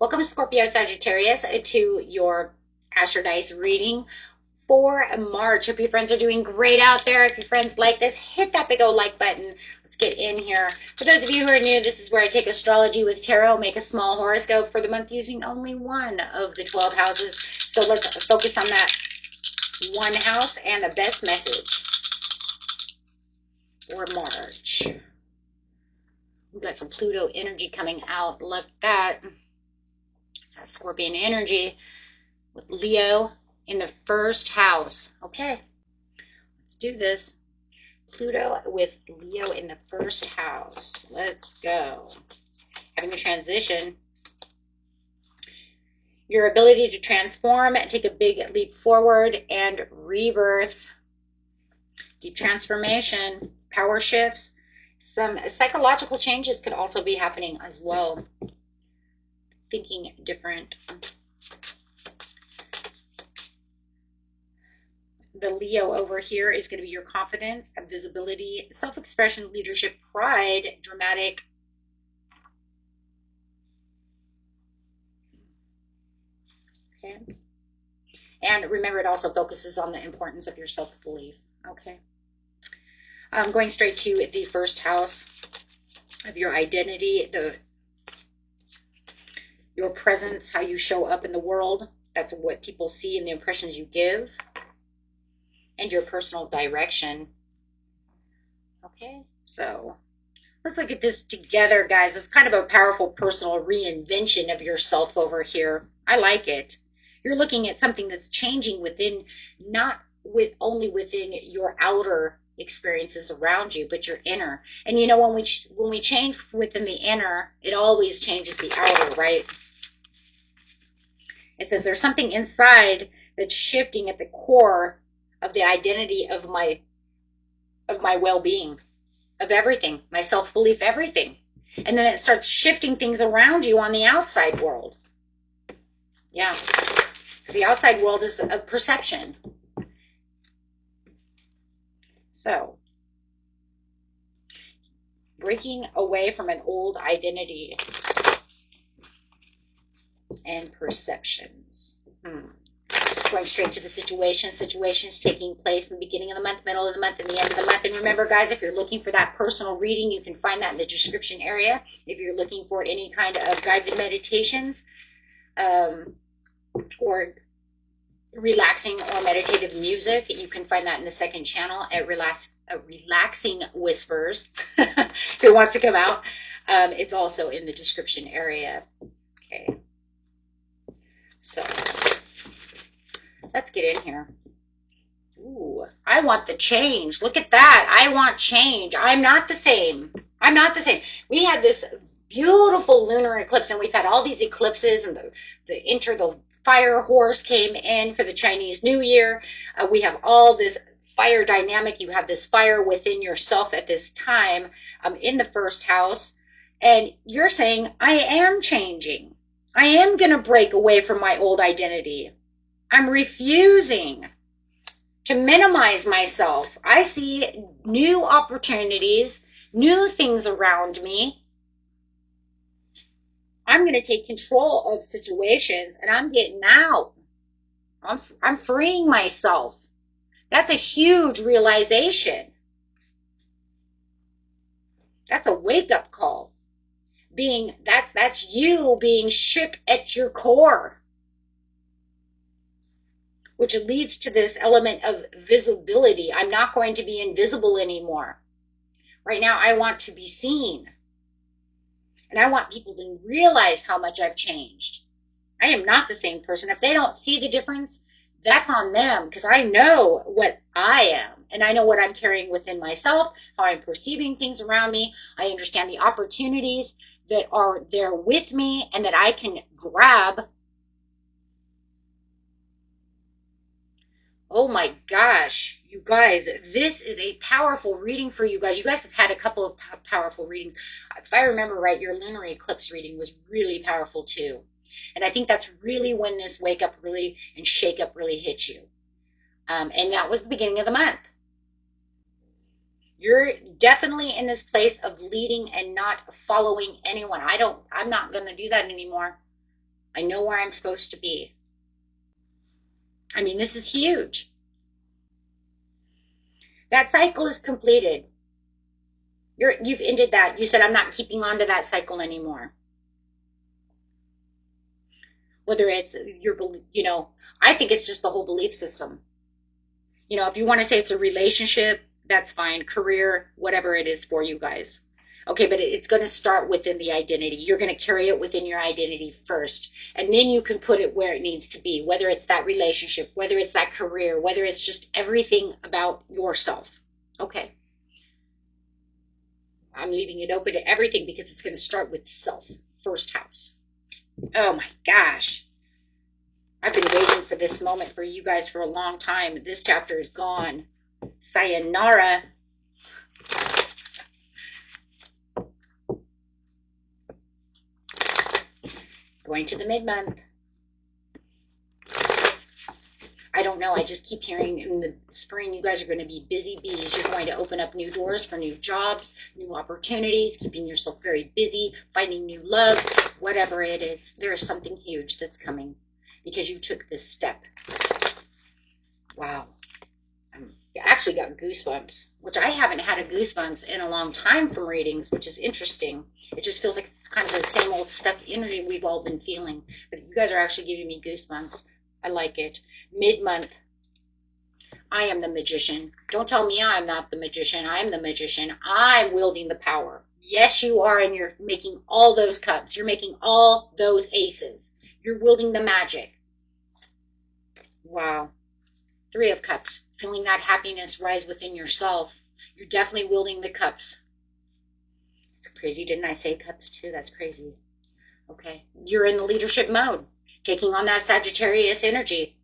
Welcome, Scorpio Sagittarius, to your Astro Dice reading for March. Hope your friends are doing great out there. If your friends like this, hit that big old like button. Let's get in here. For those of you who are new, this is where I take astrology with tarot, make a small horoscope for the month using only one of the 12 houses. So let's focus on that one house and the best message for March. We've got some Pluto energy coming out. Love that. It's that Scorpion energy with Leo in the first house. Okay, let's do this. Pluto with Leo in the first house. Let's go. Having a transition. Your ability to transform, take a big leap forward, and rebirth. Deep transformation, power shifts. Some psychological changes could also be happening as well. Thinking different. The Leo over here is going to be your confidence, visibility, self-expression, leadership, pride, dramatic. Okay. And remember, it also focuses on the importance of your self-belief. Okay. Going straight to the first house of your identity, your presence, how you show up in the world. That's what people see and the impressions you give. And your personal direction. Okay, so let's look at this together, guys. It's kind of a powerful personal reinvention of yourself over here. I like it. You're looking at something that's changing within, not only within your outer experiences around you, but your inner. And you know, when we change within the inner, it always changes the outer, right? It says there's something inside that's shifting at the core of the identity of my well-being, of everything, my self-belief, everything. And then it starts shifting things around you on the outside world. Yeah, because the outside world is a perception. So, breaking away from an old identity and perceptions. Going straight to the situation. Situations taking place in the beginning of the month, middle of the month, and the end of the month. And remember, guys, if you're looking for that personal reading, you can find that in the description area. If you're looking for any kind of guided meditations or relaxing or meditative music, you can find that in the second channel at Relaxing Whispers. If it wants to come out, it's also in the description area. Okay. So let's get in here. Ooh, I want the change. Look at that. I want change. I'm not the same. I'm not the same. We had this beautiful lunar eclipse, and we've had all these eclipses, and the fire horse came in for the Chinese New Year. We have all this fire dynamic. You have this fire within yourself at this time in the first house, and you're saying, I am changing. I am going to break away from my old identity. I'm refusing to minimize myself. I see new opportunities, new things around me. I'm going to take control of situations, and I'm getting out. I'm freeing myself. That's a huge realization. That's a wake-up call. That's you being shook at your core, which leads to this element of visibility. I'm not going to be invisible anymore. Right now, I want to be seen. And I want people to realize how much I've changed. I am not the same person. If they don't see the difference, that's on them, because I know what I am. And I know what I'm carrying within myself, how I'm perceiving things around me. I understand the opportunities that are there with me and that I can grab. Oh my gosh, you guys, this is a powerful reading for you guys. You guys have had a couple of powerful readings. If I remember right, your lunar eclipse reading was really powerful too. And I think that's really when this wake up really and shake up really hit you. And that was the beginning of the month. You're definitely in this place of leading and not following anyone. I'm not going to do that anymore. I know where I'm supposed to be. I mean, this is huge. That cycle is completed. You've ended that. You said, I'm not keeping on to that cycle anymore. Whether it's your, I think it's just the whole belief system. If you want to say it's a relationship, that's fine. Career, whatever it is for you guys. Okay, but it's going to start within the identity. You're going to carry it within your identity first. And then you can put it where it needs to be, whether it's that relationship, whether it's that career, whether it's just everything about yourself. Okay. I'm leaving it open to everything because it's going to start with self, first house. Oh my gosh. I've been waiting for this moment for you guys for a long time. This chapter is gone. Sayonara. Going to the mid-month. I don't know. I just keep hearing in the spring, you guys are going to be busy bees. You're going to open up new doors for new jobs, new opportunities, keeping yourself very busy, finding new love, whatever it is. There is something huge that's coming because you took this step. Wow. I actually got goosebumps, which I haven't had a goosebumps in a long time from readings, which is interesting. It just feels like it's kind of the same old stuck energy we've all been feeling. But you guys are actually giving me goosebumps. I like it. Mid-month. I am the magician. Don't tell me I'm not the magician. I'm the magician. I'm wielding the power. Yes, you are, and you're making all those cups. You're making all those aces. You're wielding the magic. Wow. 3 of Cups. Feeling that happiness rise within yourself. You're definitely wielding the cups. It's crazy. Didn't I say cups too? That's crazy. Okay. You're in the leadership mode. Taking on that Sagittarius energy.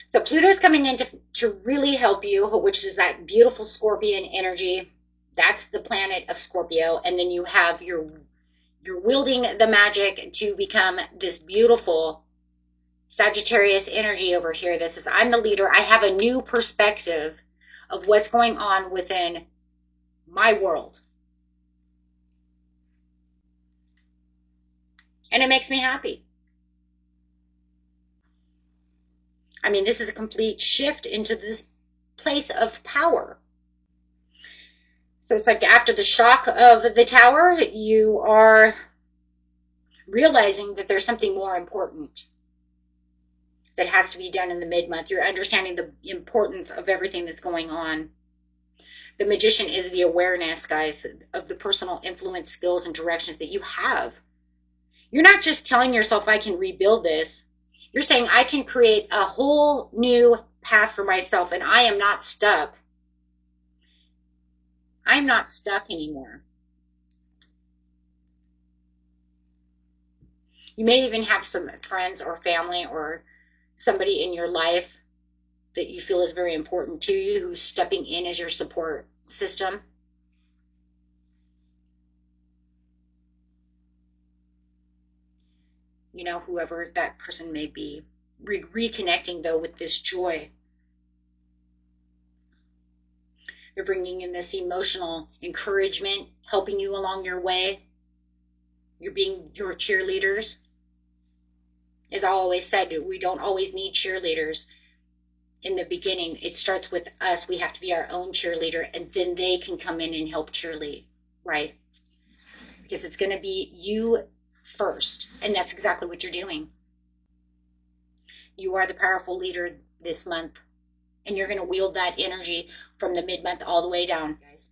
So Pluto's coming in to really help you, which is that beautiful Scorpion energy. That's the planet of Scorpio. And then you have you're wielding the magic to become this beautiful Sagittarius energy over here. This is, I'm the leader. I have a new perspective of what's going on within my world. And it makes me happy. I mean, this is a complete shift into this place of power. So it's like after the shock of the tower, you are realizing that there's something more important that has to be done in the mid-month. You're understanding the importance of everything that's going on. The magician is the awareness, guys, of the personal influence, skills, and directions that you have. You're not just telling yourself, I can rebuild this. You're saying, I can create a whole new path for myself, and I am not stuck. I'm not stuck anymore. You may even have some friends or family or somebody in your life that you feel is very important to you who's stepping in as your support system. Whoever that person may be. Reconnecting, though, with this joy. They're bringing in this emotional encouragement, helping you along your way. You're being your cheerleaders. As I always said, we don't always need cheerleaders. In the beginning, it starts with us. We have to be our own cheerleader, and then they can come in and help cheerlead, right? Because it's going to be you first, and that's exactly what you're doing. You are the powerful leader this month, and you're going to wield that energy from the mid-month all the way down, guys.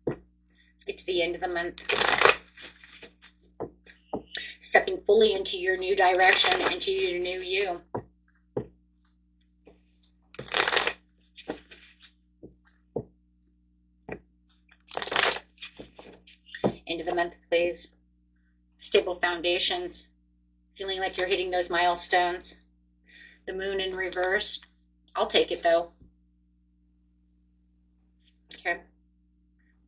Let's get to the end of the month. Stepping fully into your new direction, into your new you. End of the month, please. Stable foundations. Feeling like you're hitting those milestones. The moon in reverse. I'll take it, though. Okay.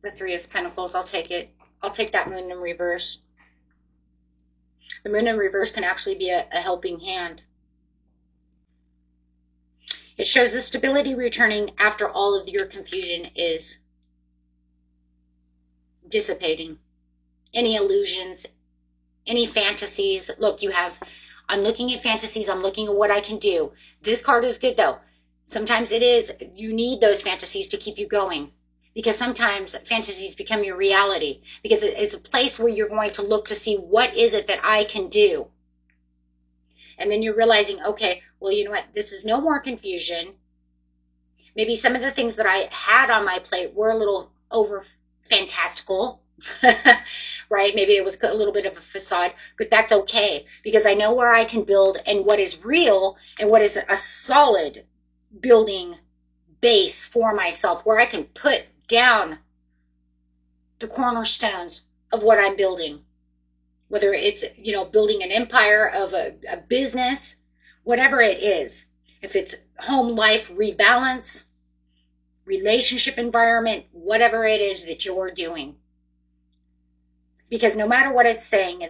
The 3 of Pentacles, I'll take it. I'll take that moon in reverse. The moon in reverse can actually be a helping hand. It shows the stability returning after all of your confusion is dissipating. any illusions, any fantasies. Look, I'm looking at fantasies. I'm looking at what I can do. This card is good though. Sometimes you need those fantasies to keep you going, because sometimes fantasies become your reality, because it's a place where you're going to look to see what is it that I can do. And then you're realizing, okay, well, you know what? This is no more confusion. Maybe some of the things that I had on my plate were a little over fantastical, right? Maybe it was a little bit of a facade, but that's okay, because I know where I can build and what is real and what is a solid building base for myself, where I can put down the cornerstones of what I'm building. Whether it's, building an empire of a business, whatever it is. If it's home life rebalance, relationship environment, whatever it is that you're doing. Because no matter what it's saying,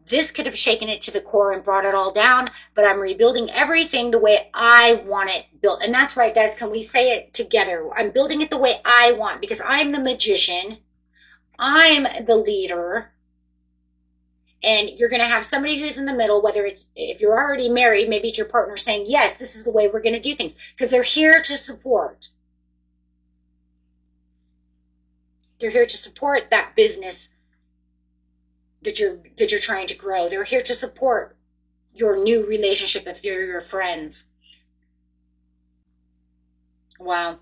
this could have shaken it to the core and brought it all down, but I'm rebuilding everything the way I want it built. And that's right, guys. Can we say it together? I'm building it the way I want, because I'm the magician. I'm the leader. And you're going to have somebody who's in the middle, if you're already married, maybe it's your partner saying, yes, this is the way we're going to do things, because they're here to support. They're here to support that business that you're trying to grow. They're here to support your new relationship if you're your friends. Wow.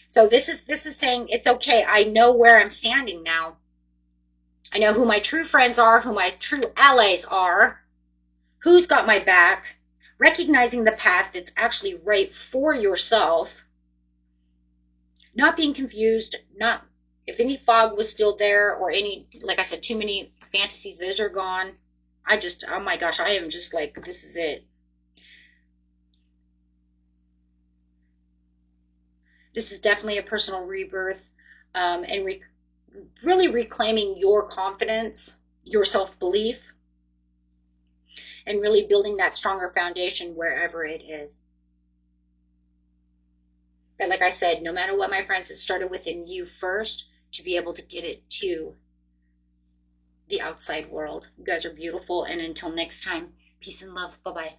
So this is saying it's okay. I know where I'm standing now. I know who my true friends are, who my true allies are, who's got my back, recognizing the path that's actually right for yourself, not being confused, not if any fog was still there or any, like I said, too many fantasies, those are gone. Oh my gosh, I am just like, this is it. This is definitely a personal rebirth, and really reclaiming your confidence, your self-belief, and really building that stronger foundation wherever it is. But like I said, no matter what, my friends, it started within you first to be able to get it to the outside world. You guys are beautiful. And until next time, peace and love. Bye-bye.